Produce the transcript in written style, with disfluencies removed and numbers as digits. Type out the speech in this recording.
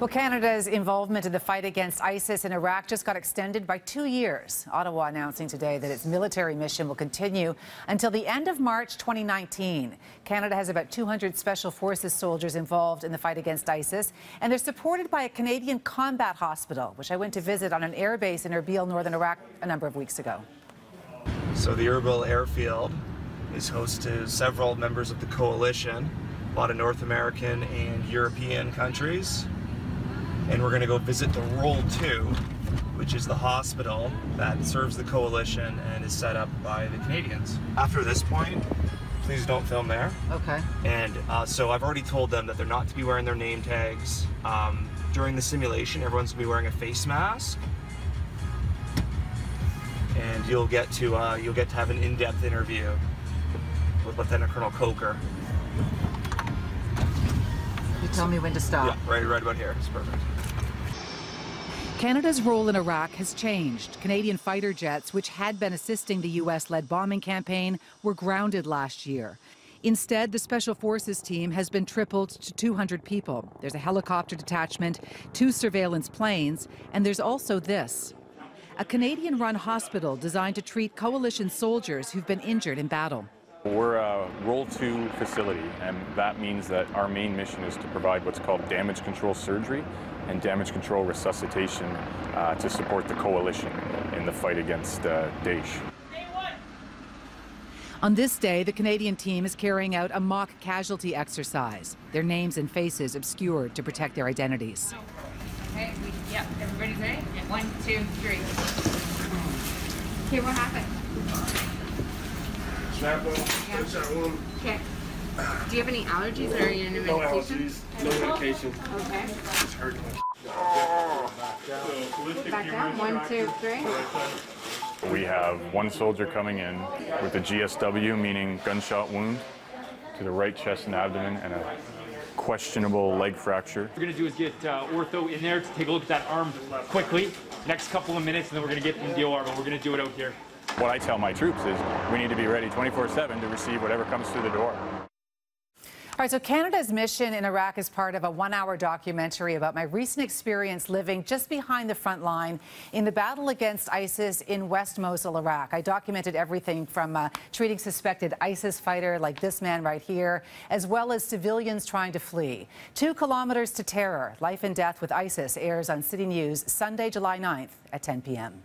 Well, Canada's involvement in the fight against ISIS in Iraq just got extended by 2 years. Ottawa announcing today that its military mission will continue until the end of March 2019. Canada has about 200 Special Forces soldiers involved in the fight against ISIS, and they're supported by a Canadian combat hospital, which I went to visit on an air base in Erbil, northern Iraq, a number of weeks ago. So the Erbil airfield is host to several members of the coalition, a lot of North American and European countries. And we're going to go visit the Role 2, which is the hospital that serves the coalition and is set up by the Canadians. After this point, please don't film there. Okay. And so I've already told them that they're not to be wearing their name tags. During the simulation, everyone's going to be wearing a face mask. And you'll get to have an in-depth interview with Lieutenant Colonel Coker. You tell me when to stop. Yeah, right about here. It's perfect. Canada's role in Iraq has changed. Canadian fighter jets, which had been assisting the U.S.-led bombing campaign, were grounded last year. Instead, the Special Forces team has been tripled to 200 people. There's a helicopter detachment, 2 surveillance planes, and there's also this: a Canadian-run hospital designed to treat coalition soldiers who've been injured in battle. We're a Role 2 facility, and that means that our main mission is to provide what's called damage control surgery and damage control resuscitation to support the coalition in the fight against Daesh. On this day, the Canadian team is carrying out a mock casualty exercise. Their names and faces obscured to protect their identities. Okay, yep, everybody's ready? 1, 2, 3. Okay, what happened? Okay. Do you have any allergies or are you on medication? No allergies, no medication. Okay. It's hurting. Back down. 1, 2, 3. We have one soldier coming in with a GSW, meaning gunshot wound, to the right chest and abdomen, and a questionable leg fracture. What we're going to do is get ortho in there to take a look at that arm quickly, next couple of minutes, and then we're going to get in the OR, but we're going to do it out here. What I tell my troops is we need to be ready 24/7 to receive whatever comes through the door. All right, so Canada's mission in Iraq is part of a 1-hour documentary about my recent experience living just behind the front line in the battle against ISIS in West Mosul, Iraq. I documented everything from treating suspected ISIS fighter like this man right here, as well as civilians trying to flee. 2 kilometers to terror, life and death with ISIS airs on CityNews Sunday, July 9th at 10 p.m.